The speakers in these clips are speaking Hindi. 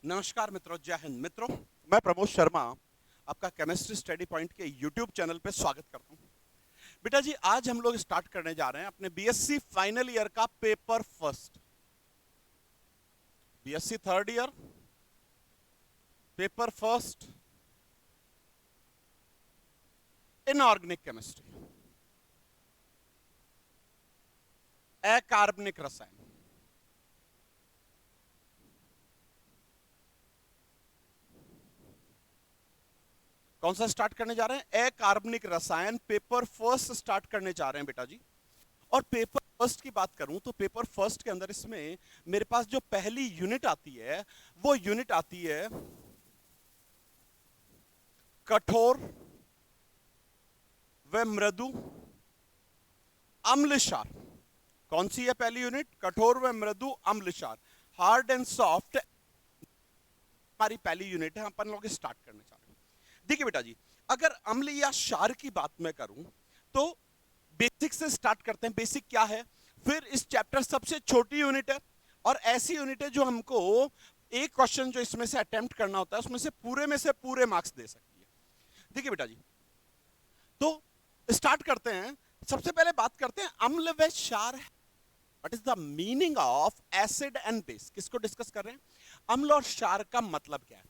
नमस्कार मित्रों, जय हिंद। मित्रों, मैं प्रमोद शर्मा आपका केमिस्ट्री स्टडी पॉइंट के यूट्यूब चैनल पे स्वागत करता हूं। बेटा जी, आज हम लोग स्टार्ट करने जा रहे हैं अपने बीएससी फाइनल ईयर का paper first. BSc third year paper first, inorganic chemistry, अकार्बनिक रसायन। कौन सा स्टार्ट करने जा रहे हैं? अकार्बनिक रसायन पेपर फर्स्ट स्टार्ट करने जा रहे हैं बेटा जी। और पेपर फर्स्ट की बात करूं तो पेपर फर्स्ट के अंदर इसमें मेरे पास जो पहली यूनिट आती है वो यूनिट आती है कठोर व मृदु अम्ल क्षार। कौन सी है पहली यूनिट? कठोर व मृदु अम्ल क्षार, हार्ड एंड सॉफ्ट। हमारी पहली यूनिट है, अपन लोग स्टार्ट करने जा रहे हैं। देखिए बेटा जी, अगर अम्ल या क्षार की बात मैं करूं तो बेसिक से स्टार्ट करते हैं। बेसिक क्या है? फिर इस चैप्टर सबसे छोटी यूनिट है और ऐसी यूनिट है जो हमको एक क्वेश्चन जो इसमें से अटेम्प्ट करना होता है उसमें से पूरे मार्क्स दे सकती है। देखिए बेटा जी, तो स्टार्ट करते हैं। सबसे पहले बात करते हैं अम्ल व क्षार। What is the meaning of acid and base? किसको डिस्कस कर रहे हैं? अम्ल और क्षार का मतलब क्या है?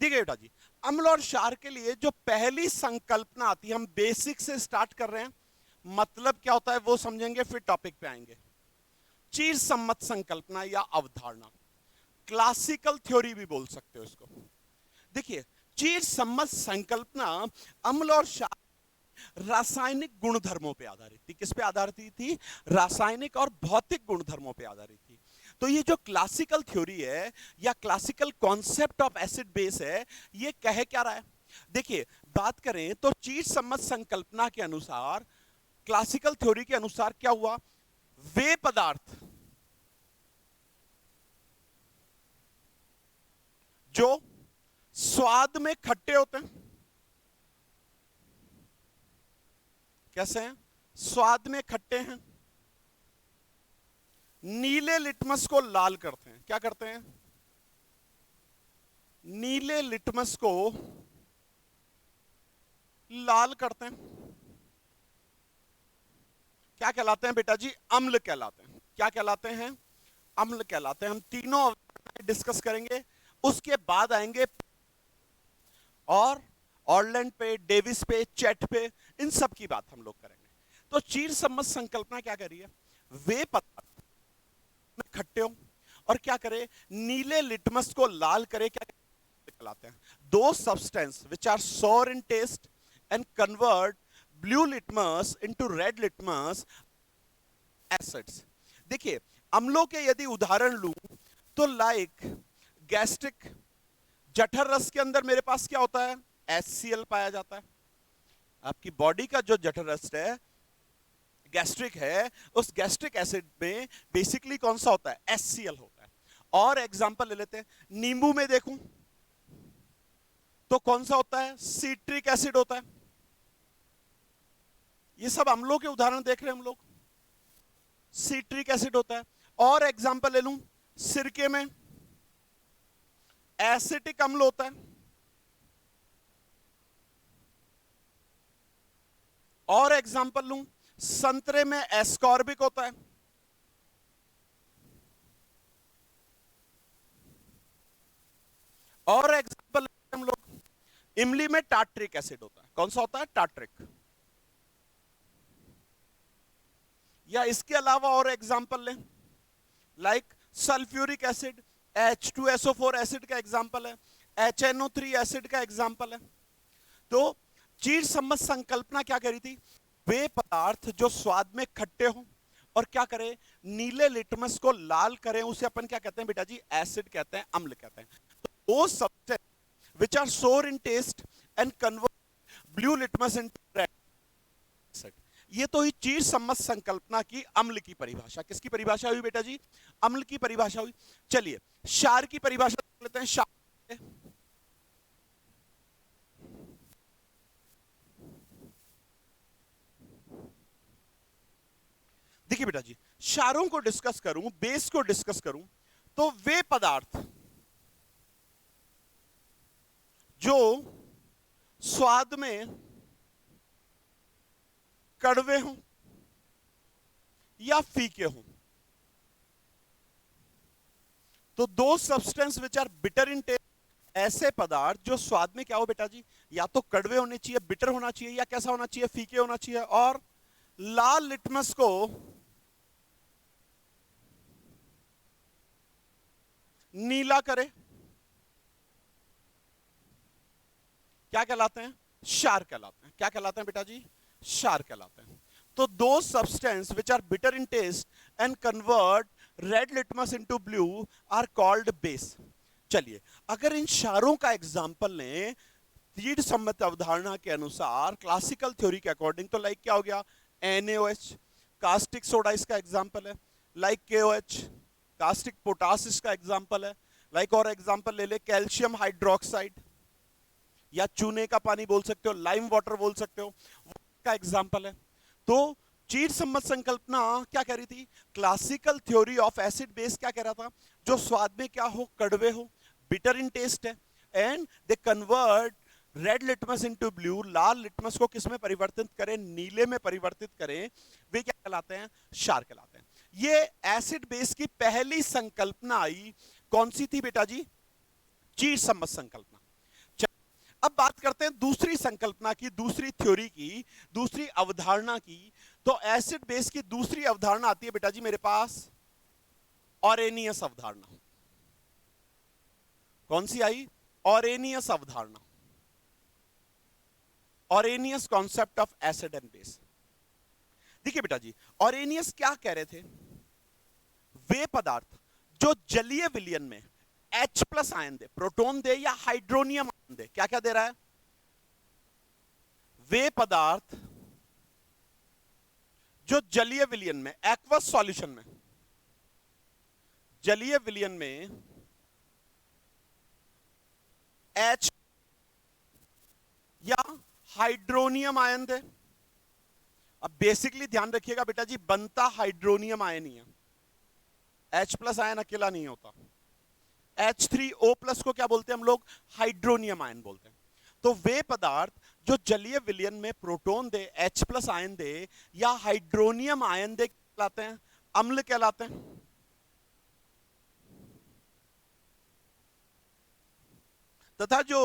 देखिए बेटा जी, अम्ल और क्षार के लिए जो पहली संकल्पना आती है, हम बेसिक से स्टार्ट कर रहे हैं। मतलब क्या होता है वो समझेंगे, फिर टॉपिक पे आएंगे। चीर सम्मत संकल्पना या अवधारणा, क्लासिकल थ्योरी भी बोल सकते हो इसको। देखिए, चीर सम्मत संकल्पना अम्ल और क्षार रासायनिक गुणधर्मों पे आधारित थी। किस पे आधारित थी? रासायनिक और भौतिक गुणधर्मों पे आधारित थी। तो ये जो क्लासिकल थ्योरी है या classical concept of acid base है, ये कह क्या रहा है? देखिए, बात करें तो चीर सम्मत संकल्पना के अनुसार, क्लासिकल थ्योरी के अनुसार क्या हुआ? वे पदार्थ जो स्वाद में खट्टे होते हैं, कैसे हैं? स्वाद में खट्टे हैं, नीले लिटमस को लाल करते हैं। क्या करते हैं? नीले लिटमस को लाल करते हैं। क्या कहलाते हैं बेटा जी? अम्ल कहलाते हैं। क्या कहलाते हैं? अम्ल कहलाते हैं। हम तीनों डिस्कस करेंगे, उसके बाद आएंगे और ऑर्लैंड पे, डेविस पे, चैट पे, इन सब की बात हम लोग करेंगे। तो चीर सम्मत संकल्पना क्या कह रही है? वे पदार्थ में खट्टे हो और क्या करे? नीले लिटमस को लाल करे। क्या कहलाते हैं? दो substance which are sour in taste and convert blue litmus into red litmus acids. देखिए, अम्लों के यदि उदाहरण लूं तो लाइक गैस्ट्रिक, जठर रस के अंदर मेरे पास क्या होता है? HCl पाया जाता है। आपकी बॉडी का जो जठर रस है, गैस्ट्रिक है, उस गैस्ट्रिक एसिड में बेसिकली कौन सा होता है? HCl होता है। और एग्जांपल ले लेते हैं, नींबू में देखूं तो कौन सा होता है? सिट्रिक एसिड होता है। ये सब अम्लों के उदाहरण देख रहे हैं हम लोग, सिट्रिक एसिड होता है। और एग्जांपल ले लूं, सिरके में एसिटिक अम्ल होता है। और एग्जांपल लूं, संतरे में एस्कॉर्बिक होता है। और एग्जांपल हम लोग, इमली में टार्ट्रिक एसिड होता है। कौन सा होता है? टार्ट्रिक। या इसके अलावा और एग्जांपल लें, like sulphuric acid, H2SO4 acid का एग्जांपल है, HNO3 एसिड का एग्जांपल है। तो चीर सम्मत संकल्पना क्या करी थी? वे पदार्थ जो स्वाद में खट्टे हों और क्या करें? नीले लिटमस को लाल करें, उसे अपन क्या कहते हैं बेटा जी? एसिड कहते हैं, अम्ल कहते हैं। तो वो substance which are sour in taste and convert blue litmus into red acid. ये तो ही चीर सम्मत संकल्पना की अम्ल की परिभाषा। किसकी परिभाषा हुई बेटा जी? अम्ल की परिभाषा हुई। चलिए क्षार की परिभाषा देख लेते हैं। क्षार, देखिए बेटा जी, क्षारों को डिस्कस करूं, बेस को डिस्कस करूं, तो वे पदार्थ जो स्वाद में कड़वे हों या फीके हों। तो दो substance which are bitter in taste, ऐसे पदार्थ जो स्वाद में क्या हो बेटा जी, या तो कड़वे होने चाहिए, बिटर होना चाहिए, या कैसा होना चाहिए, फीके होना चाहिए। और लाल लिटमस को नीला करे, क्या कहलाते हैं, क्षार कहलाते हैं। क्या कहलाते हैं बेटा जी, क्षार कहलाते हैं। तो दो substance which are bitter in taste and convert red litmus into blue are called base. चलिए अगर इन क्षारों का एग्जांपल लें तीव्र सम्मत अवधारणा के अनुसार, क्लासिकल थ्योरी के अकॉर्डिंग, तो लाइक क्या हो गया, NaOH, कास्टिक सोडा इसका एग्जांपल है। लाइक KOH, कास्टिक पोटास इसका एग्जांपल है। लाइक और एग्जांपल ले ले कैल्शियम हाइड्रोक्साइड, या चूने का पानी बोल सकते हो, लाइम वाटर बोल सकते हो, का एग्जांपल है। तो चीर सम्मत संकल्पना क्या कह रही थी, classical theory of acid base क्या कह रहा था, जो स्वाद में क्या हो, कड़वे हो, बिटर इन टेस्ट है, and they convert red litmus into blue, Lal litmus को किस में परिवर्तित करें, नीले में परिवर्तित करें, वे क्या कहलाते हैं, क्षार कहलाते हैं। ये एसिड बेस की पहली संकल्पना आई, कौन सी थी बेटा जी, चीर सम्मत संकल्पना। अब बात करते हैं दूसरी संकल्पना की, दूसरी थ्योरी की, दूसरी अवधारणा की। तो एसिड बेस की दूसरी अवधारणा आती है बेटा जी मेरे पास, ऑरेनियस अवधारणा। कौन सी आई, ऑरेनियस अवधारणा, Arrhenius concept of acid and base. देखिए बेटा जी, ऑरेनियस क्या कह रहे थे, वे पदार्थ जो जलीय विलयन में H प्लस आयन दे, प्रोटॉन दे या हाइड्रोनियम आयन दे, क्या क्या दे रहा है, वे पदार्थ जो जलीय विलयन में, एक्वस सॉल्यूशन में, जलीय विलयन में H या हाइड्रोनियम आयन दे। अब बेसिकली ध्यान रखिएगा बेटा जी, बनता हाइड्रोनियम आयन ही है, H प्लस आयन अकेला नहीं होता। H3O प्लस को क्या बोलते हैं हम लोग, हाइड्रोनियम आयन बोलते हैं। तो वे पदार्थ जो जलीय विलयन में प्रोटॉन दे, H प्लस आयन दे या हाइड्रोनियम आयन दे, कहलाते हैं, अम्ल कहलाते हैं। तथा जो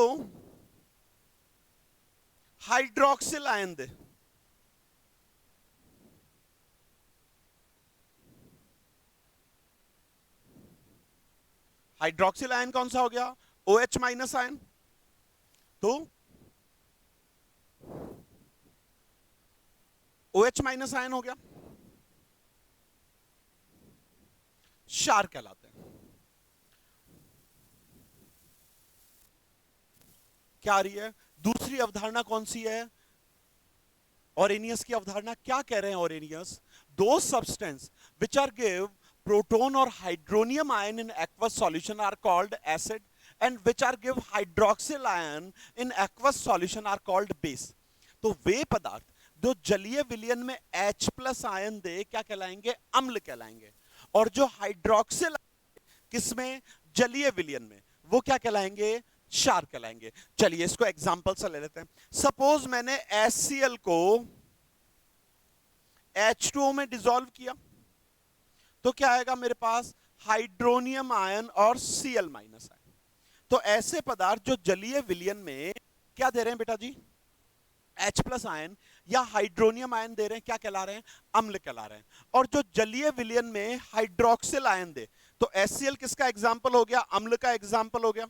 हाइड्रोक्सिल आयन दे, हाइड्रोक्सिल आयन कौन सा हो गया, OH माइनस आयन। तो OH माइनस आयन हो गया, क्षार कहलाते हैं। क्या आ रही है, दूसरी अवधारणा कौन सी है, ऑरेनियस की अवधारणा। क्या कह रहे हैं Arrhenius, those substance which are give proton or hydronium ion in aqueous solution are called acid, and which are give hydroxyl ion in aqueous solution are called base। तो वे पदार्थ जो जलीय विलयन में H प्लस आयन दे, क्या कहलाएंगे, अम्ल कहलाएंगे। और जो हाइड्रोक्सिल किसमें, जलीय विलयन में, वो क्या कहलाएंगे, क्षार कहलाएंगे। चलिए इसको एग्जांपल से ले लेते हैं। सपोज मैंने HCl को H2O में डिसॉल्व किया, तो क्या आएगा मेरे पास, हाइड्रोनियम आयन और Cl माइनस आयन। तो ऐसे पदार्थ जो जलीय विलयन में क्या दे रहे हैं बेटा जी, H प्लस आयन या हाइड्रोनियम आयन दे रहे हैं, क्या कहला रहे हैं, अम्ल कहला रहे हैं। और जो जलीय विलयन में हाइड्रोक्सिल आयन दे, तो HCl किसका एग्जाम्पल हो गया, अम्ल का एग्जाम्पल हो गया।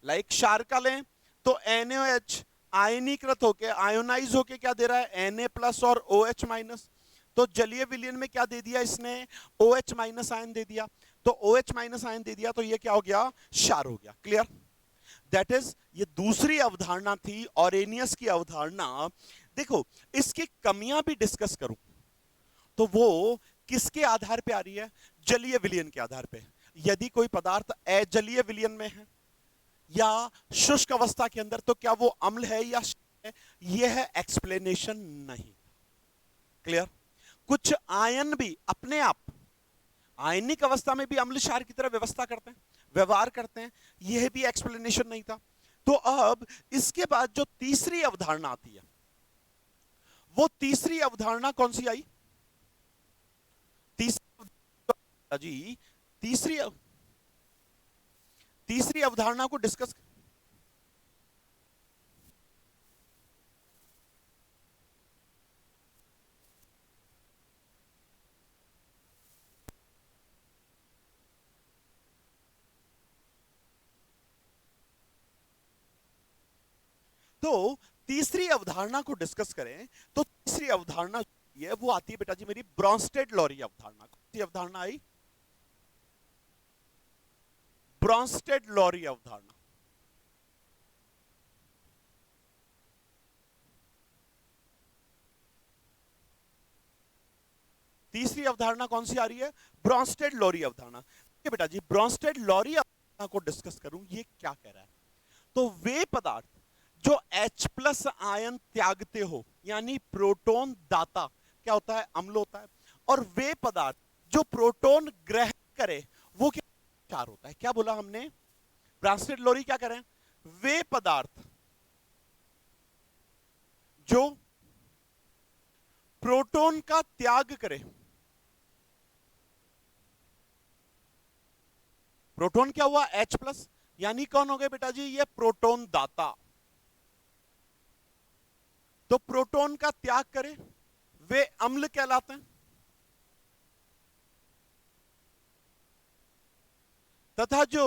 लाइक क्षार का लें तो NaOH आयनीकृत होके, आयोनाइज होके क्या दे रहा है, Na प्लस और OH माइनस। तो जलीय विलयन में क्या दे दिया इसने, OH माइनस आयन दे दिया। तो OH माइनस आयन दे दिया, तो ये क्या हो गया, क्षार हो गया। क्लियर, दैट इज, ये दूसरी अवधारणा थी, ऑरेनियस की अवधारणा। देखो इसकी कमियां भी डिस्कस करूं तो वो किसके आधार पे आ रही है, जलीय विलयन के आधार पे। यदि कोई पदार्थ अजलीय विलयन में है या शुष्क अवस्था के अंदर, तो क्या वो अम्ल है या है, यह है एक्सप्लेनेशन नहीं। क्लियर, कुछ आयन भी अपने आप आयनिक अवस्था में भी अम्ल क्षार की तरह व्यवस्था करते हैं, व्यवहार करते हैं, यह भी एक्सप्लेनेशन नहीं था। तो अब इसके बाद जो तीसरी अवधारणा आती है, वो तीसरी अवधारणा कौन सी आई? तीसरी जी, तीसरी तीसरी अवधारणा को डिस्कस। तो तीसरी अवधारणा को डिस्कस करें तो तीसरी अवधारणा ये वो आती है बेटा जी मेरी ब्रॉन्स्टेड-लॉरी अवधारणा। कौन सी अवधारणा आई? ब्रॉन्स्टेड-लॉरी अवधारणा। तीसरी अवधारणा कौन सी आ रही है? ब्रॉन्स्टेड-लॉरी अवधारणा। ठीक है बेटा जी, ब्रॉन्स्टेड-लॉरी अवधारणा को डिस्कस करूं, ये क्या कह रहा है? तो वे पदार्थ जो H प्लस आयन त्यागते हो, यानी प्रोटॉन दाता, क्या होता है? अम्ल होता है। और वे पदार्थ जो प्रोटॉन ग्रहण करे, वो क्या? क्षार होता है। क्या बोला हमने? ब्रॉन्स्टेड-लॉरी क्या करें? वे पदार्थ जो प्रोटॉन का त्याग करे, प्रोटॉन क्या हुआ? H प्लस, यानी कौन हो गए बेटा जी? ये प्रोटॉन दाता। तो प्रोटॉन का त्याग करे, वे अम्ल कहलाते हैं। तथा जो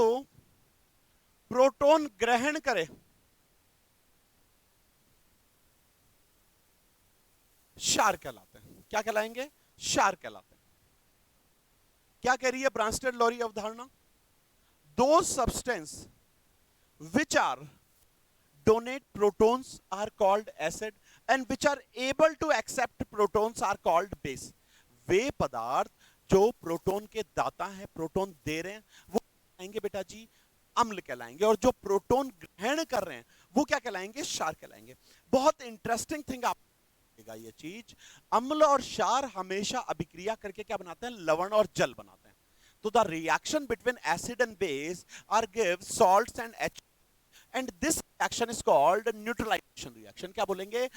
प्रोटॉन ग्रहण करे, क्षार कहलाते हैं। क्या कहलाएंगे? क्षार कहलाते हैं। क्या कह रही है ब्रॉन्स्टेड-लॉरी अवधारणा? दो substance which are donate protons are called acid and which are able to accept protons are called base। वे पदार्थ जो प्रोटॉन के दाता हैं, प्रोटॉन दे रहे हैं, वो कहलाएंगे बेटा जी अम्ल कहलाएंगे, और जो प्रोटॉन ग्रहण कर रहे हैं वो क्या कहलाएंगे? क्षार कहलाएंगे। बहुत इंटरेस्टिंग थिंग आप ये चीज, अम्ल और क्षार हमेशा अभिक्रिया करके क्या बनाते हैं? लवण और जल बनाते हैं। तो the reaction between acid and base are give salts and H, and this reaction is called neutralization reaction। क्या बोलेंगे?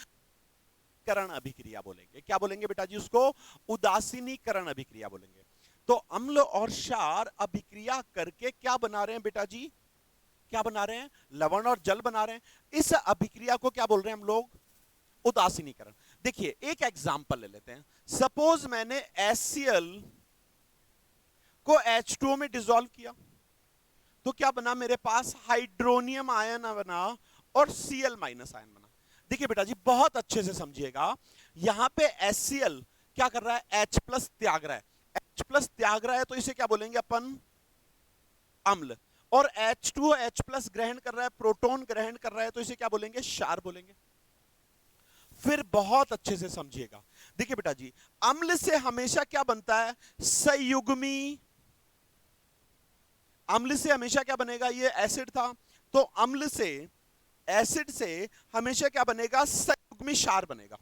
करण अभिक्रिया बोलेंगे। क्या बोलेंगे बेटा जी उसको? उदासीनीकरण अभिक्रिया बोलेंगे। तो अम्ल और क्षार अभिक्रिया करके क्या बना रहे हैं बेटा जी? क्या बना रहे हैं? लवण और जल बना रहे हैं। इस अभिक्रिया को क्या बोल रहे हैं हम लोग? उदासीनीकरण। देखिए एक एग्जांपल ले लेते हैं। सपोज मैंने HCl को H2O में डिसॉल्व किया, तो क्या बना मेरे पास? हाइड्रोनियम आयन बना और Cl माइनस आयन बना। देखिए बेटा जी बहुत अच्छे से समझिएगा, यहां पे HCl क्या कर रहा है? H प्लस त्याग रहा है। H प्लस त्याग रहा है तो इसे क्या बोलेंगे अपन? अम्ल। और H2O H प्लस ग्रहण कर रहा है, प्रोटॉन ग्रहण कर रहा है, तो इसे क्या बोलेंगे? क्षार बोलेंगे। फिर बहुत अच्छे से समझिएगा, देखिए बेटा जी अम्ल से हमेशा क्या बनता है? संयुग्मी। अम्ल से हमेशा क्या बनेगा? ये एसिड था, तो अम्ल से, एसिड से हमेशा क्या बनेगा? संयुग्मी क्षार बनेगा।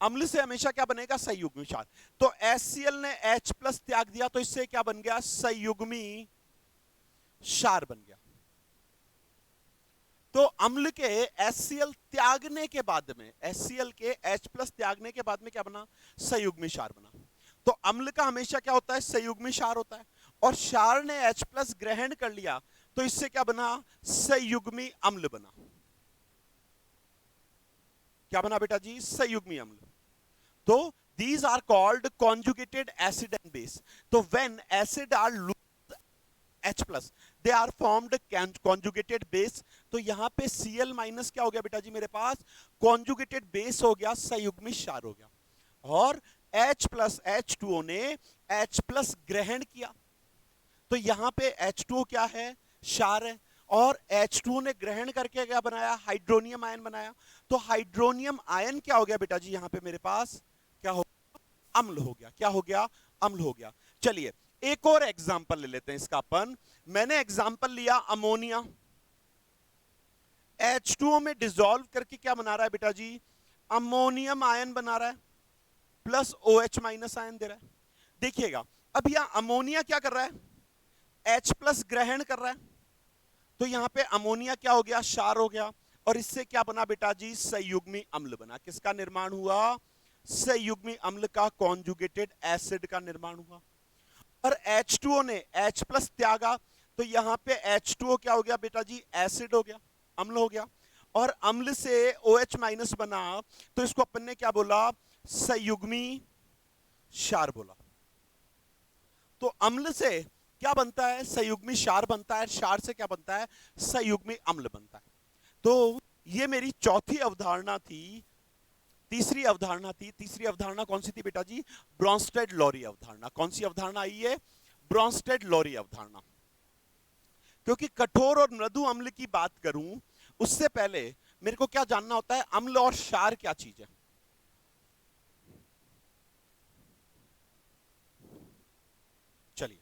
अम्ल से हमेशा क्या बनेगा? संयुग्मी क्षार। तो HCl ने H प्लस त्याग दिया, तो इससे क्या बन गया? संयुग्मी क्षार बन गया। तो अम्ल के HCl त्यागने के बाद में, HCl के H प्लस त्यागने के बाद में क्या बना? संयुग्मी क्षार बना। तो अम्ल का हमेशा क्या होता है? संयुग्मी क्षार होता है। और क्षार ने H प्लस ग्रहण कर लिया, तो इससे क्या बना? संयुग्मी अम्ल बना। क्या बना बेटा जी? संयुग्मी अम्ल। तो these are called conjugated acid and base। तो when acid are lose H plus they are formed conjugated base। तो यहां पे Cl माइनस क्या हो गया बेटा जी मेरे पास? conjugated base हो गया, संयुग्मी क्षार हो गया। और H प्लस H2O ने H प्लस ग्रहण किया, तो यहां पे H2O क्या है? क्षार है। और H2O ने ग्रहण करके क्या बनाया? हाइड्रोनियम आयन बनाया। तो हाइड्रोनियम आयन क्या हो गया बेटा जी यहां पे मेरे पास? क्या हो? अम्ल हो गया। क्या हो गया? अम्ल हो गया। चलिए एक और एग्जांपल ले लेते हैं इसका अपन। मैंने एग्जांपल लिया अमोनिया, H2O में डिसॉल्व करके क्या बना रहा है बेटा जी? अमोनियम आयन बना रहा है, प्लस OH माइनस आयन दे रहा है। देखिएगा अब यहां अमोनिया क्या कर रहा है? H प्लस ग्रहण कर रहा है, तो यहां पे अमोनिया क्या हो गया, क्षार हो गया, और इससे क्या बना बेटा जी, संयुग्मी अम्ल बना। किसका निर्माण हुआ, संयुग्मी अम्ल का, कॉन्जुगेटेड एसिड का निर्माण हुआ। और H2O ने H प्लस त्यागा, तो यहां पे H2O क्या हो गया बेटा जी, एसिड हो गया, अम्ल हो गया। और अम्ल से OH माइनस बना, तो इसको अपन ने क्या बोला, संयुग्मी क्षार बोला। तो अम्ल से क्या बनता है, संयुग्मी क्षार बनता है, क्षार से क्या बनता है, संयुग्मी अम्ल बनता है। तो ये मेरी चौथी अवधारणा थी। तीसरी अवधारणा थी, तीसरी अवधारणा कौन सी थी बेटा जी, ब्रॉन्स्टेड लॉरी अवधारणा। कौन सी अवधारणा आई है, ब्रॉन्स्टेड लॉरी अवधारणा। क्योंकि कठोर और मृदु अम्ल की बात करूं उससे पहले मेरे को क्या जानना होता है, अम्ल और क्षार क्या चीज है। चलिए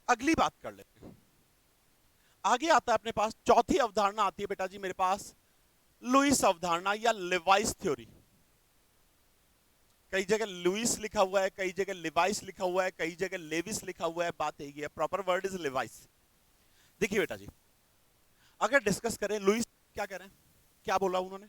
अगली बात कर लेते हैं। आगे आता है अपने पास, चौथी अवधारणा आती है बेटा जी मेरे पास, लुईस अवधारणा या लिवाइस थ्योरी। कई जगह लुईस लिखा हुआ है, कई जगह लिवाइस लिखा हुआ है, कई जगह लेविस लिखा हुआ है, बात यही है, प्रॉपर वर्ड इज लिवाइस। देखिए बेटा जी, अगर डिस्कस करें लुईस क्या कह रहे हैं, क्या बोला उन्होंने,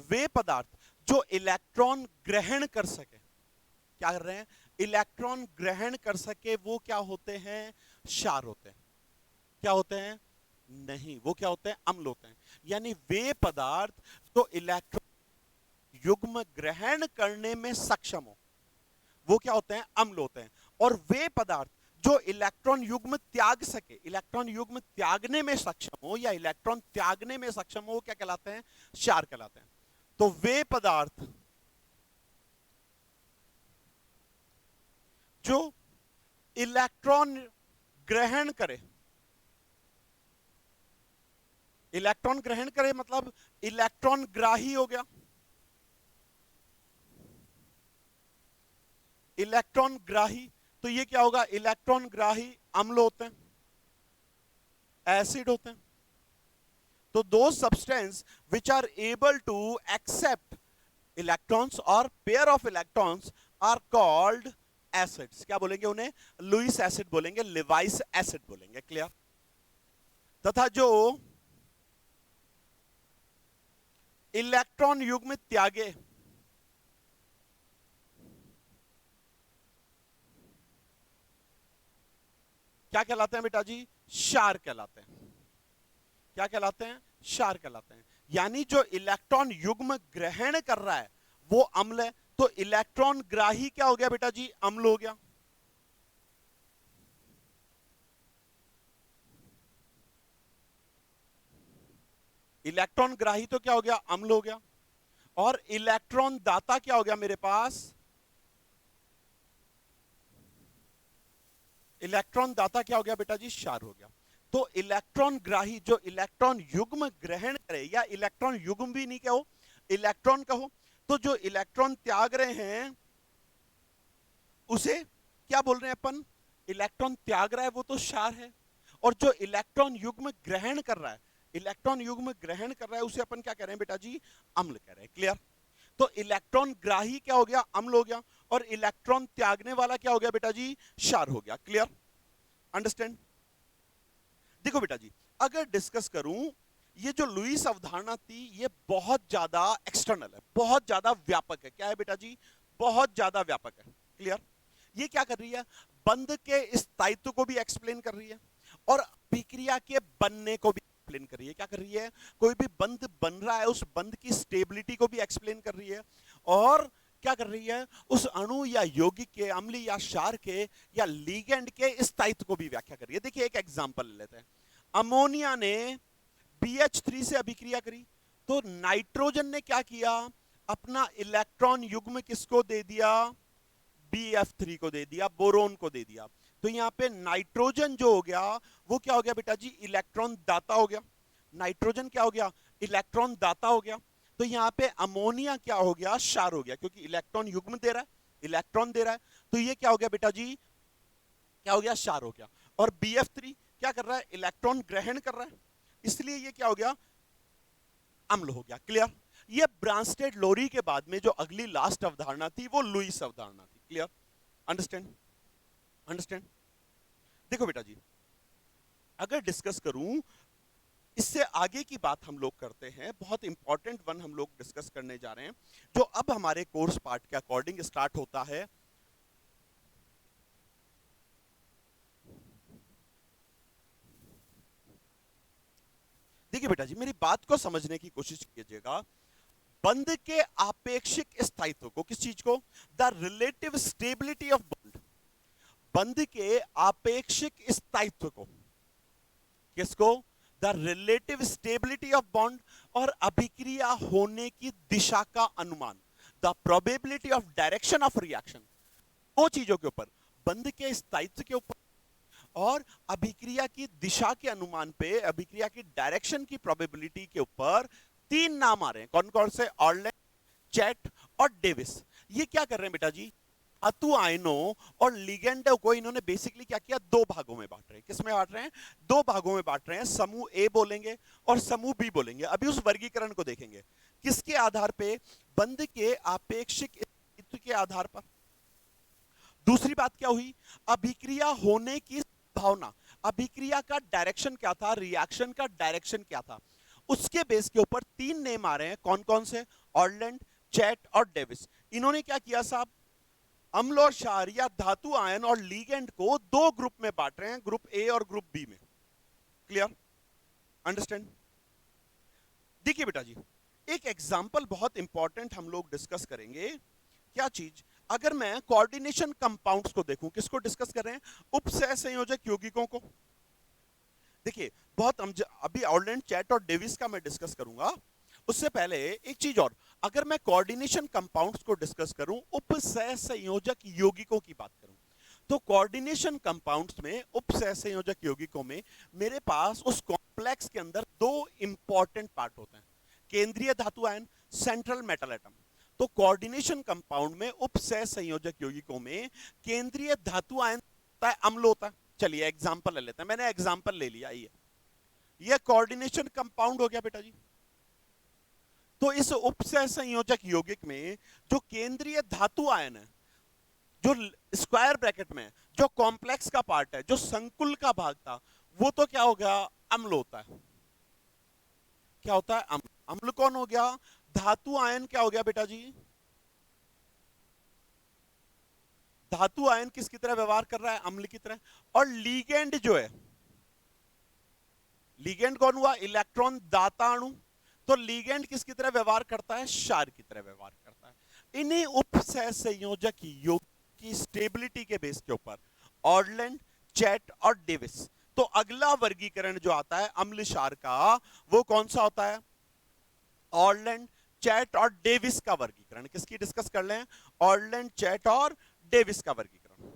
वे पदार्थ जो इलेक्ट्रॉन ग्रहण कर सके, क्या कर रहे हैं, इलेक्ट्रॉन ग्रहण कर सके, वो क्या होते हैं, क्षार होते हैं। क्या होते हैं, नहीं, वो क्या होते हैं, अम्ल होते हैं। यानी वे पदार्थ जो इलेक्ट्रॉन युग्म ग्रहण करने में सक्षम हो, वो क्या होते हैं, अम्ल होते हैं। और वे पदार्थ जो इलेक्ट्रॉन युग्म त्याग सके, इलेक्ट्रॉन युग्म त्यागने में सक्षम हो या इलेक्ट्रॉन त्यागने में सक्षम हो, क्या कहलाते हैं, क्षार कहलाते हैं। तो वे पदार्थ जो इलेक्ट्रॉन ग्रहण करे, इलेक्ट्रॉन ग्रहण करे मतलब इलेक्ट्रॉन ग्राही हो गया, इलेक्ट्रॉन ग्राही, तो ये क्या होगा, इलेक्ट्रॉन ग्राही अम्ल होते हैं, एसिड होते हैं। तो दो substance which are able to accept electrons और pair of electrons are called acids. क्या बोलेंगे उन्हें, लुईस एसिड बोलेंगे, लिवाइस एसिड बोलेंगे। क्लियर। तथा जो इलेक्ट्रॉन युग्म त्यागे, क्या कहलाते हैं बेटा जी, क्षार कहलाते हैं। क्या कहलाते हैं, क्षार कहलाते हैं। यानी जो इलेक्ट्रॉन युग्म ग्रहण कर रहा है वो अम्ल है, तो इलेक्ट्रॉन ग्राही क्या हो गया बेटा जी, अम्ल हो गया। इलेक्ट्रॉन ग्राही तो क्या हो गया, अम्ल हो गया। और इलेक्ट्रॉन दाता क्या हो गया मेरे पास, इलेक्ट्रॉन दाता क्या हो गया बेटा जी, क्षार हो गया। तो इलेक्ट्रॉन ग्राही जो इलेक्ट्रॉन युग्म ग्रहण करे, या इलेक्ट्रॉन युग्म भी नहीं कहो, इलेक्ट्रॉन कहो, तो जो इलेक्ट्रॉन त्याग रहे हैं उसे क्या बोल रहे हैं अपन, इलेक्ट्रॉन त्याग रहा है वो तो क्षार है। और जो इलेक्ट्रॉन युग्म ग्रहण कर रहा है, इलेक्ट्रॉन युग्म ग्रहण कर रहा है, उसे अपन क्या कह रहे हैं बेटा जी, अम्ल कह रहे हैं। क्लियर। तो इलेक्ट्रॉन ग्राही क्या हो गया, अम्ल हो गया, और इलेक्ट्रॉन त्यागने वाला क्या हो गया बेटा जी, क्षार हो गया। Clear, understand. देखो बेटा जी, अगर डिस्कस करूं, ये जो लुईस अवधारणा थी ये बहुत ज्यादा एक्सटर्नल है, बहुत ज्यादा व्यापक है। क्या है बेटा जी, बहुत ज्यादा व्यापक है। क्लियर। ये क्या कर रही है, बंध के स्थायित्व को भी एक्सप्लेन कर रही है और अभिक्रिया के बनने को भी एक्सप्लेन कर रही है। क्या कर रही है, कोई भी बंध बन रहा है उस बंध की स्टेबिलिटी को भी एक्सप्लेन कर रही है, और क्या कर रही है, उस अणु या यौगिक के, अम्ल या क्षार के या लिगेंड के स्थायित्व को भी व्याख्या कर रही है। देखिए एक एग्जांपल लेते हैं। अमोनिया ने BH3 से अभिक्रिया करी, तो नाइट्रोजन ने क्या किया, अपना इलेक्ट्रॉन युग्म किसको दे दिया, BF3 को दे दिया, बोरोन को दे दिया। तो यहां पे नाइट्रोजन जो हो गया वो क्या हो गया बेटा जी, इलेक्ट्रॉन दाता हो गया। नाइट्रोजन क्या हो गया, इलेक्ट्रॉन दाता हो गया। तो यहां पे अमोनिया क्या हो गया, क्षार हो गया, क्योंकि इलेक्ट्रॉन युग्म दे रहा है, इलेक्ट्रॉन दे रहा है। तो ये क्या हो गया बेटा जी, क्या हो गया, क्षार हो गया। और BF3 क्या कर रहा है, इलेक्ट्रॉन ग्रहण कर रहा है, इसलिए ये क्या हो गया, अम्ल हो गया। क्लियर। ये ब्रांस्टेड लोरी के बाद में जो अगली लास्ट अवधारणा थी वो लुईस अवधारणा थी। Clear, understand, understand. देखो बेटा जी, अगर डिस्कस करूं इससे आगे की बात हम लोग करते हैं, बहुत इंपॉर्टेंट वन हम लोग डिस्कस करने जा रहे हैं, जो अब हमारे कोर्स पार्ट के अकॉर्डिंग स्टार्ट होता है। देखिए बेटा जी, मेरी बात को समझने की कोशिश कीजिएगा। बंध के आपेक्षिक स्थायित्व को, किस चीज को? The relative stability of bond. बंध के आपेक्षिक स्थायित्व को, किसको? The relative stability of bond, और अभिक्रिया होने की दिशा का अनुमान, the probability of direction of reaction. दो चीजों के ऊपर, बंध के स्थायित्व के ऊपर और अभिक्रिया की दिशा के अनुमान पे, अभिक्रिया की डायरेक्शन की प्रोबेबिलिटी के ऊपर तीन नाम आ रहे हैं। कौन कौन से? ऑर्लेंड, चैट और डेविस। ये क्या कर रहे हैं बेटा जी? धातु आयनों और लिगेंडों को इन्होंने बेसिकली क्या किया? दो भागों में बांट रहे हैं। किस में बांट रहे हैं? दो भागों में बांट रहे हैं। समूह ए बोलेंगे और समूह बी बोलेंगे। अभी उस वर्गीकरण को देखेंगे। किसके आधार पे? बंध के आपेक्षिक स्थायित्व के आधार पर। दूसरी बात क्या हुई? अभिक्रिया होने की भावना। अभिक्रिया का डायरेक्शन क्या था? रिएक्शन का डायरेक्शन क्या था? उसके बेस के ऊपर तीन नेम आ रहे हैं। कौन कौन से? ऑर्लेंड, चैट और डेविस। इन्होंने क्या किया साहब? अम्ल और क्षार या धातु आयन और लीगेंड को दो ग्रुप में बांट रहे हैं, ग्रुप ए और ग्रुप बी में। क्लियर? अंडरस्टैंड? देखिए बेटा जी, एक एग्जांपल बहुत इंपॉर्टेंट हम लोग डिस्कस करेंगे। क्या चीज? अगर मैं कोऑर्डिनेशन कंपाउंड्स को देखूं, किसको डिस्कस कर रहे हैं? उपसह संयोजक यौगिकों को। देखिए, बहुत अभी ऑर्लेंड, चैट और डेविस का मैं डिस्कस करूंगा। उससे पहले एक चीज और, अगर मैं कोऑर्डिनेशन कंपाउंड्स को डिस्कस करूं, उपसह संयोजक यौगिकों की बात करूं, तो कोऑर्डिनेशन कंपाउंड्स में, उपसह संयोजक यौगिकों में मेरे पास उस कॉम्प्लेक्स के अंदर दो इंपॉर्टेंट पार्ट होते हैं। केंद्रीय धातु आयन, सेंट्रल मेटल एटम। तो कोऑर्डिनेशन कंपाउंड में, उपसह संयोजक यौगिकों में केंद्रीय धातु आयन होता है, अम्ल होता है। चलिए एग्जांपल ले लेते हैं। मैंने एग्जांपल ले लिया। ये कोऑर्डिनेशन कंपाउंड हो गया बेटा जी। तो इस उपसह संयोजक यौगिक में जो केंद्रीय धातु आयन है, जो स्क्वायर ब्रैकेट में, जो कॉम्प्लेक्स का पार्ट है, जो संकुल का भाग था, वो तो क्या हो गया? अम्ल होता है। क्या होता है? अम्ल। अम्ल कौन हो गया? धातु आयन क्या हो गया बेटा जी? धातु आयन किसकी तरह व्यवहार कर रहा है? अम्ल की तरह। और लीगेंड जो है, लीगेंड कौन हुआ? इलेक्ट्रॉन दाता अणु। तो लीगेंड किसकी तरह व्यवहार करता है? क्षार की तरह व्यवहार करता है। इन्हीं उपसह संयोजक यौगिक की स्टेबिलिटी के बेस के ऊपर ऑर्लेंड, चैट और डेविस। तो अगला वर्गीकरण जो आता है अम्ल क्षार का, वो कौन सा होता है? ऑर्लेंड, चैट और डेविस का वर्गीकरण। किसकी डिस्कस कर लें? ऑर्लेंड, चैट और डेविस का वर्गीकरण।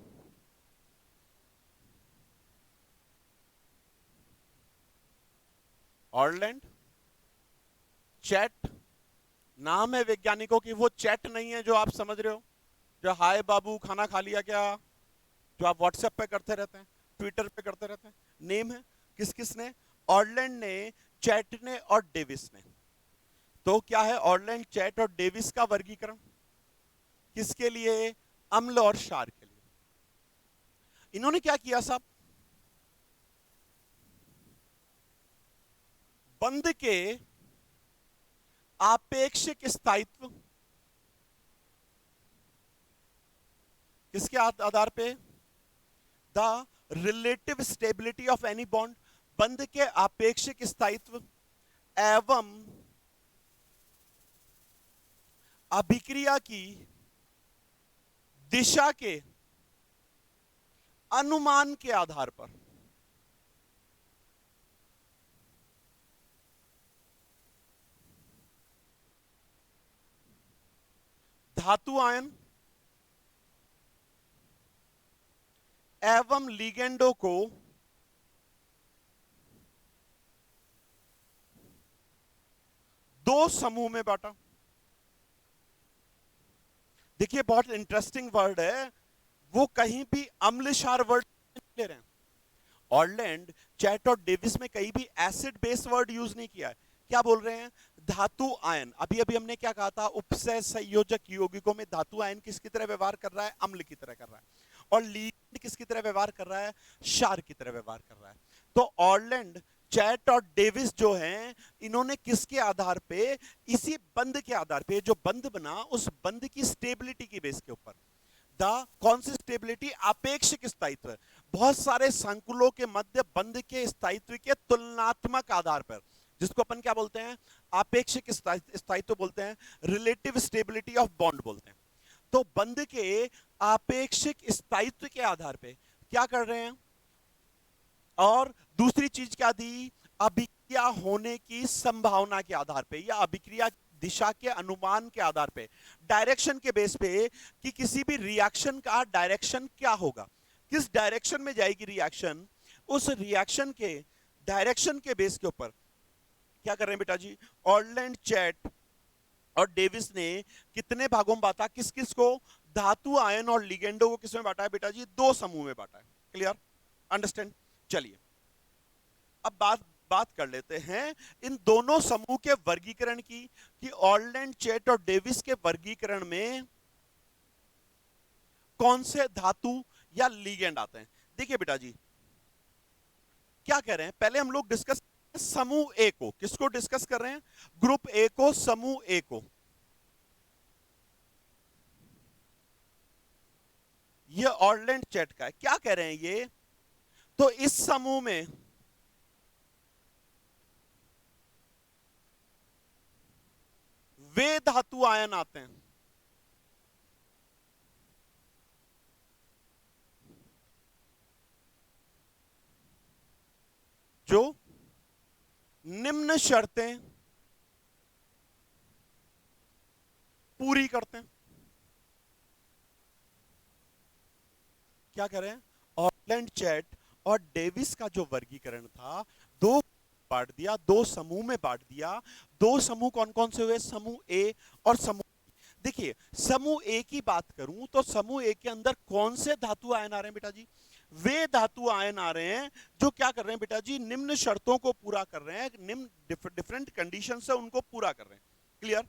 ऑर्लेंड, चैट, नाम है वैज्ञानिकों की, वो चैट नहीं है जो आप समझ रहे हो, जो हाय बाबू खाना खा लिया क्या, जो आप व्हाट्सएप पे करते रहते हैं, ट्विटर पे करते रहते हैं। नेम है किस किस ने? ऑर्लेंड ने, चैट ने और डेविस ने। तो क्या है ऑर्लेंड, चैट और डेविस का वर्गीकरण? किसके लिए? अम्ल और क्षार के लिए। इन्होंने क्या किया साहब? बंध के आपेक्षिक स्थायित्व किसके आधार पे? The relative stability of any bond. बंध के आपेक्षिक स्थायित्व एवं अभिक्रिया की दिशा के अनुमान के आधार पर धातु आयन एवं लिगेंडो को दो समूह में बांटा। देखिए बहुत इंटरेस्टिंग वर्ड है, वो कहीं भी अम्ल क्षार वर्ड नहीं ले रहे हैं। ऑर्लैंड, चैट और डेविस में कहीं भी एसिड बेस वर्ड यूज नहीं किया है। क्या बोल रहे हैं? धातु आयन। अभी अभी हमने क्या कहा था? उपसह संयोजक यौगिकों में धातु आयन किसकी तरह व्यवहार कर रहा है? अम्ल की तरह कर रहा है। और लीगेंड किसकी तरह व्यवहार कर रहा है? क्षार की तरह व्यवहार कर रहा है। तो ऑर्लैंड, चैट और डेविस जो हैं, इन्होंने किसके आधार पे, इसी बंध के आधार पे, जो बंध बना उस बंध की स्टेबिलिटी की बेस के ऊपर, कौन सी स्टेबिलिटी, आपेक्षिक स्थायित्व, बहुत सारे संकुलों के मध्य बंध के स्थायित्व के तुलनात्मक आधार पर, जिसको अपन क्या बोलते हैं, आपेक्षिक स्थायित्व बोलते हैं, रिलेटिव स्टेबिलिटी ऑफ बॉन्ड बोलते हैं। तो बंध के आपेक्षिक स्थायित्व के आधार पे क्या कर रहे हैं, और दूसरी चीज क्या दी, अभिक्रिया होने की संभावना के आधार पे या अभिक्रिया दिशा के अनुमान के आधार पे, डायरेक्शन के बेस पे कि किसी भी रिएक्शन का डायरेक्शन क्या होगा, किस डायरेक्शन में जाएगी रिएक्शन, उस रिएक्शन के डायरेक्शन के बेस के ऊपर क्या कर रहे हैं बेटा जी, ऑर्लैंड, चैट और डेविस ने कितने भागों में बांटा, किस किस को, धातु, आयन और लिगेंडो को किसमें बांटा है बेटा जी, दो समूह में बांटा है। Clear, understand. चलिए अब बात कर लेते हैं इन दोनों समूह के वर्गीकरण की, कि ऑर्लैंड, चैट और डेविस के वर्गीकरण में कौन से धातु या लिगेंड आते हैं। देखिए बेटा जी क्या कह रहे हैं, पहले हम लोग डिस्कस समूह ए को, किसको डिस्कस कर रहे हैं, ग्रुप ए को, समूह ए को। ये ऑर्लैंड, चैट का है, क्या कह रहे हैं ये, तो इस समूह में वे धातु आयन आते हैं जो निम्न शर्तें पूरी करते हैं। क्या कह रहे हैं, ऑर्लैंड, चैट और डेविस का जो वर्गीकरण था, दो बांट दिया, दो समूह में बांट दिया। दो समूह कौन कौन से हुए, समूह ए और समूह, देखिए समूह ए की बात करूं तो समूह ए के अंदर कौन से धातु आयन आ रहे हैं बेटा जी, वे धातु आयन आ रहे हैं जो क्या कर रहे हैं बेटा जी, निम्न शर्तों को पूरा कर रहे हैं, निम्न डिफरेंट कंडीशन से उनको पूरा कर रहे हैं। क्लियर,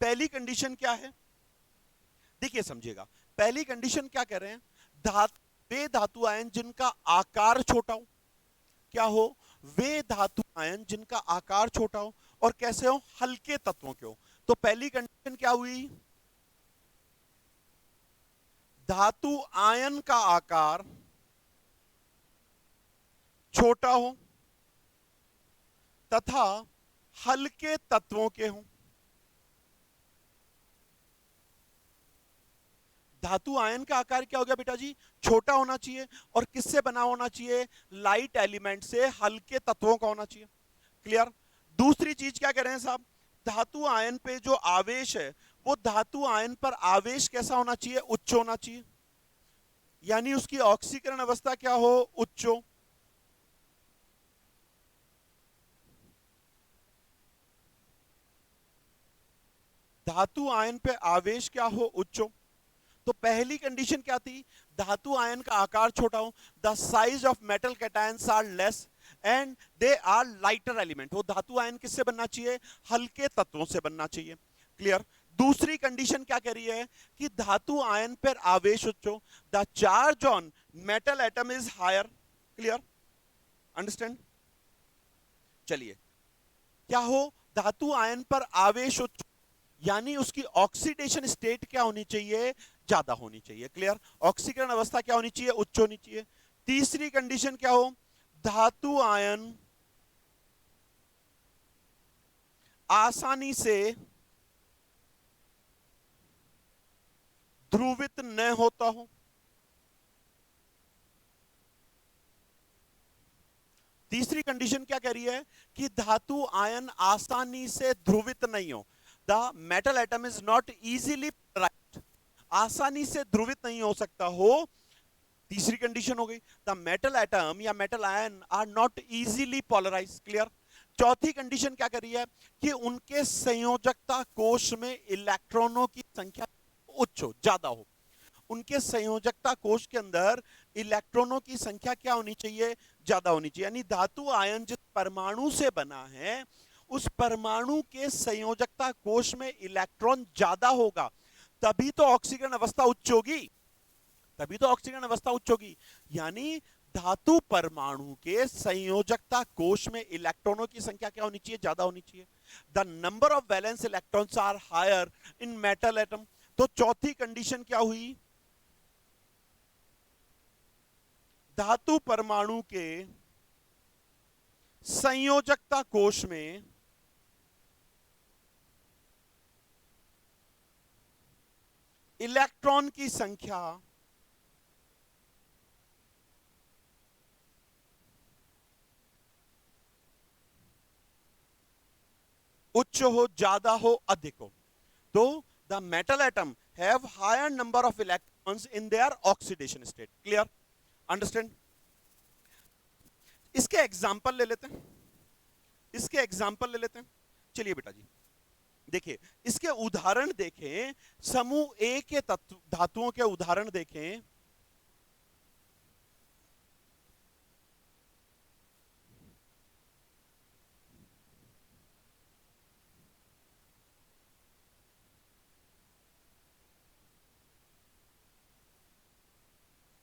पहली कंडीशन क्या है, देखिए समझिएगा, पहली कंडीशन क्या कह रहे हैं, वे धातु आयन जिनका आकार छोटा हो, क्या हो, वे धातु आयन जिनका आकार छोटा हो और कैसे हो, हल्के तत्वों के हो। तो पहली कंडीशन क्या हुई, धातु आयन का आकार छोटा हो तथा हल्के तत्वों के हों। धातु आयन का आकार क्या हो गया बेटा जी, छोटा होना चाहिए, और किससे बना होना चाहिए, लाइट एलिमेंट से, हल्के तत्वों का होना चाहिए। क्लियर, दूसरी चीज क्या कह रहे हैं साहब, धातु आयन पे जो आवेश है वो धातु आयन पर आवेश कैसा होना चाहिए, उच्च होना चाहिए, यानी उसकी ऑक्सीकरण अवस्था क्या हो, उच्च हो। धातु आयन पे आवेश क्या हो, उच्च हो। तो पहली कंडीशन क्या थी, धातु आयन का आकार छोटा हो, the size of metal cations are less and they are lighter element. वो धातु आयन किससे बनना चाहिए, हल्के तत्वों से बनना चाहिए। क्लियर, दूसरी कंडीशन क्या कह रही है कि धातु आयन पर आवेश उच्च हो, the charge on metal atom is higher. Clear, understand. चलिए क्या हो, धातु आयन पर आवेश उच्च, यानी उसकी ऑक्सीडेशन स्टेट क्या होनी चाहिए, ज्यादा होनी चाहिए। क्लियर, ऑक्सीकरण अवस्था क्या होनी चाहिए, उच्च होनी चाहिए। तीसरी कंडीशन क्या हो, धातु आयन आसानी से ध्रुवित न होता हो। तीसरी कंडीशन क्या कह रही है कि धातु आयन आसानी से ध्रुवित नहीं हो, the metal atom is not easily polarised, आसानी से ध्रुवित नहीं हो सकता हो। तीसरी कंडीशन हो गई, द मेटल एटम या metal ion are not easily polarised. Clear, चौथी कंडीशन क्या कर रही है कि उनके संयोजकता कोश में इलेक्ट्रॉनों की संख्या उच्च हो, ज्यादा हो। उनके संयोजकता कोश के अंदर इलेक्ट्रॉनों की संख्या क्या होनी चाहिए, ज्यादा होनी चाहिए। यानी धातु आयन जिस परमाणु से बना है उस परमाणु के संयोजकता कोश में इलेक्ट्रॉन ज्यादा होगा, तभी तो ऑक्सीकरण अवस्था उच्च होगी, तभी तो ऑक्सीकरण अवस्था उच्च होगी। यानी धातु परमाणु के संयोजकता कोश में इलेक्ट्रॉनों की संख्या क्या होनी चाहिए? ज्यादा होनी चाहिए। The number of valence electrons are higher in metal atom. तो चौथी कंडीशन क्या हुई? धातु परमाणु के संयोजकता कोश में इलेक्ट्रॉन की संख्या उच्च हो, ज्यादा हो, अधिक हो। तो the metal atom have higher number of electrons in their oxidation state. Clear? Understand? इसके एग्जाम्पल ले लेते हैं, इसके एग्जाम्पल ले लेते हैं। चलिए बेटा जी देखिए, इसके उदाहरण देखें, समूह ए के धातुओं के उदाहरण देखें।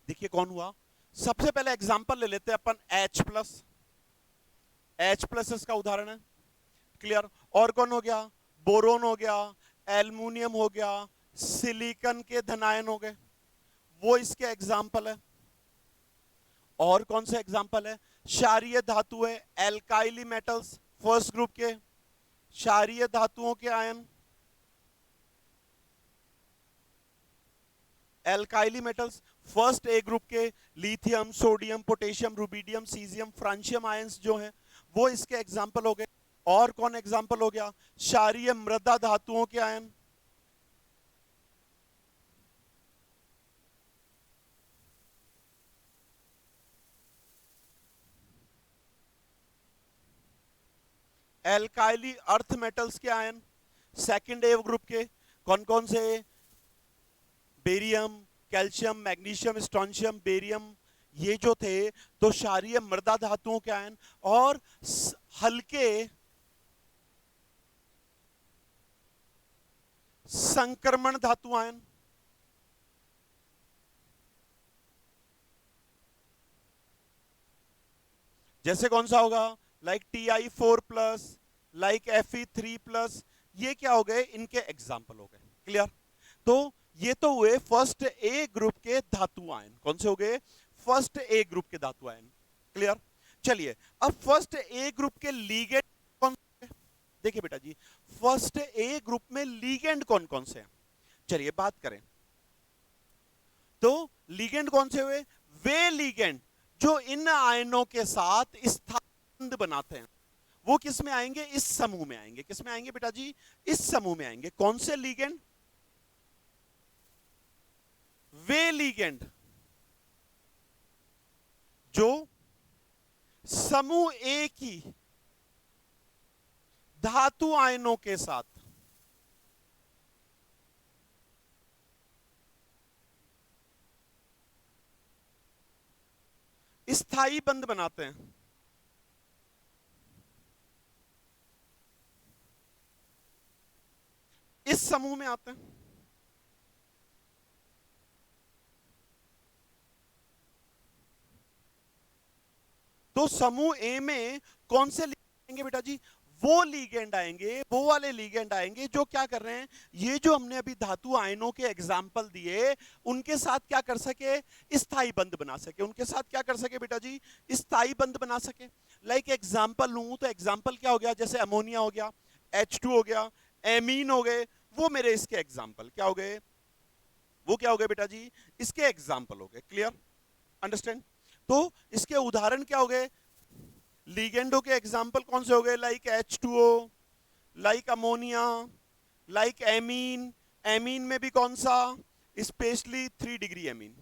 देखिए कौन हुआ। सबसे पहले एग्जाम्पल ले लेते हैं अपन H प्लस। H प्लस इसका उदाहरण है। क्लियर? और कौन हो गया? बोरोन हो गया, एल्युमिनियम हो गया, सिलिकॉन के धनायन हो गए, वो इसके एग्जाम्पल है। और कौन से एग्जाम्पल है? क्षारीय धातु है, एल्काइली मेटल्स, फर्स्ट ग्रुप के क्षारीय धातुओं के ion, एल्काइली metals. First A group के lithium, sodium, potassium, rubidium, caesium, francium ions जो हैं वो इसके एग्जाम्पल हो गए। और कौन एग्जाम्पल हो गया? क्षारीय मृदा धातुओं के आयन, एल्काइली अर्थ मेटल्स के आयन सेकंड ए ग्रुप के कौन कौन से? Barium, calcium, magnesium, strontium, barium, ये जो थे तो क्षारीय मृदा धातुओं के आयन। और हल्के संक्रमण धातु आयन, जैसे कौन सा होगा? लाइक Ti4+, लाइक Fe3+, ये क्या हो गए? इनके एग्जाम्पल हो गए। क्लियर? तो ये तो हुए फर्स्ट ए ग्रुप के धातु आयन। कौन से हो गए? फर्स्ट ए ग्रुप के धातु आयन। क्लियर? चलिए अब फर्स्ट ए ग्रुप के लीगेंड कौन से? देखिए बेटा जी, फर्स्ट ए ग्रुप में लीगेंड कौन कौन से हैं? चलिए बात करें। तो लीगेंड कौन से हुए? वे लीगेंड जो इन आयनों के साथ स्थायी बंध बनाते हैं, वो किस में आएंगे? इस समूह में आएंगे। किस में आएंगे बेटा जी? इस समूह में आएंगे। कौन से लीगेंड? वे लीगेंड जो समूह ए की धातु आयनों के साथ स्थायी बंध बनाते हैं। इस समूह में आते हैं। तो समूह ए में कौन से लीगेंड आएंगे बेटा जी? वो लीगेंड आएंगे, वो वाले लीगेंड आएंगे जो क्या कर रहे हैं? ये जो हमने अभी धातु आयनों के एग्जाम्पल दिए, उनके साथ क्या कर सके? स्थायी बंध बना सके। उनके साथ क्या कर सके बेटा जी? स्थायी बंध बना सके। लाइक एग्जाम्पल लूं तो एग्जाम्पल क्या हो गया? जैसे अमोनिया हो गया, H2 हो गया, एमीन हो गए, वो मेरे इसके एग्जाम्पल क्या हो गए? वो क्या हो गए बेटा जी? इसके एग्जाम्पल हो गए। क्लियर? अंडरस्टैंड? तो इसके उदाहरण क्या हो गए? लीगेंडो के एग्जाम्पल कौन से हो गए? Like H2O, like ammonia, like amine. Amine में भी कौन सा? स्पेशली 3 डिग्री एमीन,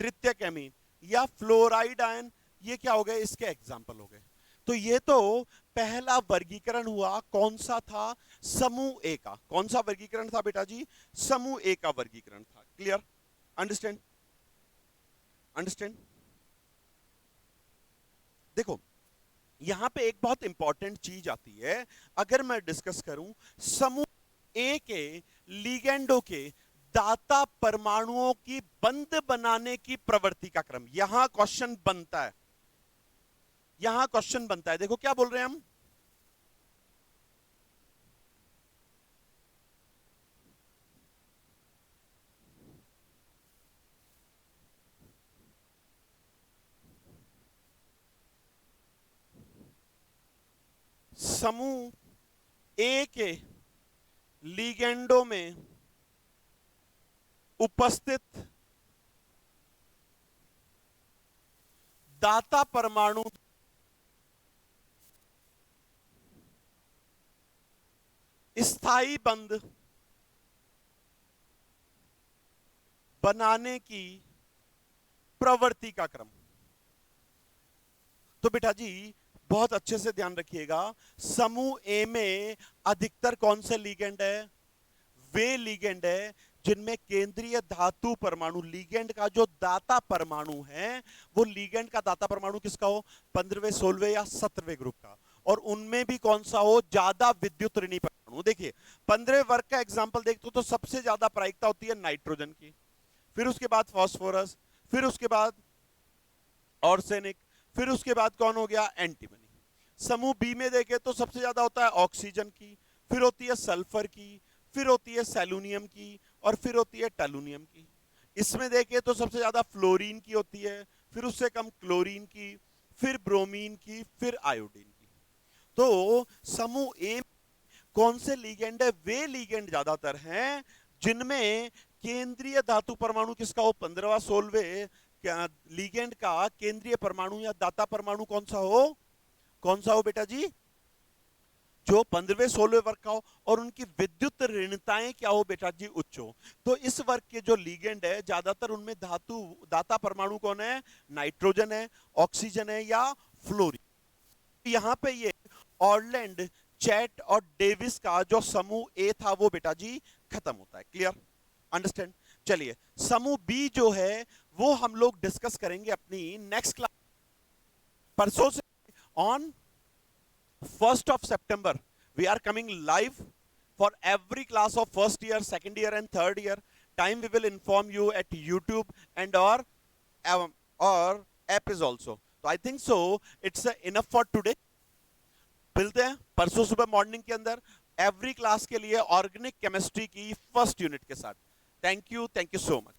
तृतीयक एमीन, या फ्लोराइड आयन। ये क्या हो गए? इसके एग्जाम्पल हो गए। तो ये तो पहला वर्गीकरण हुआ। कौन सा था? समूह ए का। कौन सा वर्गीकरण था बेटा जी? समूह ए का वर्गीकरण था। क्लियर? अंडरस्टैंड? अंडरस्टैंड? देखो यहां पे एक बहुत इंपॉर्टेंट चीज आती है। अगर मैं डिस्कस करूं समूह ए के लीगेंडो के दाता परमाणुओं की बंद बनाने की प्रवृत्ति का क्रम। यहां क्वेश्चन बनता है, यहां क्वेश्चन बनता है। देखो क्या बोल रहे हैं हम, समूह ए के लिगेंडों में उपस्थित दाता परमाणु स्थायी बंध बनाने की प्रवृत्ति का क्रम। तो बेटा जी बहुत अच्छे से ध्यान रखिएगा, समूह ए में अधिकतर कौन से लिगेंड है, वे लिगेंड है जिनमें केंद्रीय धातु परमाणु, लिगेंड का जो दाता परमाणु है वो लिगेंड का दाता परमाणु किसका हो, 15वें 16वें या 17वें ग्रुप का, और उनमें भी कौन सा हो, ज्यादा विद्युत ऋणी परमाणु। देखिए 15वें वर्ग का एग्जांपल देखते हो तो सबसे ज्यादा प्रायिकता होती है नाइट्रोजन की, फिर उसके बाद फास्फोरस, फिर उसके बाद ऑर्सेनिक, फिर उसके बाद कौन हो गया, एंटीमनी। समूह बी में देखें तो सबसे ज्यादा होता है ऑक्सीजन की, फिर होती है सल्फर की, फिर होती है सेलुनियम की, और फिर होती है टेलुनियम की। इसमें देखें तो सबसे ज्यादा फ्लोरीन की होती है, फिर उससे कम क्लोरीन की, फिर ब्रोमीन की, फिर आयोडीन की। तो समूह ए कौन से लिगेंड है, वे लिगेंड ज्यादातर हैं जिनमें केंद्रीय धातु परमाणु किसका हो, 15वां 16वें लिगेंड का केंद्रीय परमाणु या दाता परमाणु कौन सा हो, कौन सा हो बेटा जी, जो 15वें 16वें वर्ग का हो, और उनकी विद्युत ऋणताएं क्या हो बेटा जी, उच्च हो। तो इस वर्ग के जो लिगेंड है ज्यादातर उनमें धातु दाता परमाणु कौन है, नाइट्रोजन है, ऑक्सीजन है या फ्लोरीन। यहां पे ये ऑरलैंड, चैट और डेविस का जो समूह ए था वो बेटा जी खत्म होता है। Clear, understand. चलिए समूह बी जो है वो हम लोग डिस्कस करेंगे अपनी नेक्स्ट क्लास, परसों से, on 1st of September we are coming live for every class of first year, second year and third year. Time we will inform you at YouTube and or app is also. So I think so it's enough for today. मिलते हैं परसों सुबह मॉर्निंग के अंदर एवरी क्लास के लिए ऑर्गेनिक केमिस्ट्री की फर्स्ट यूनिट के साथ। Thank you so much.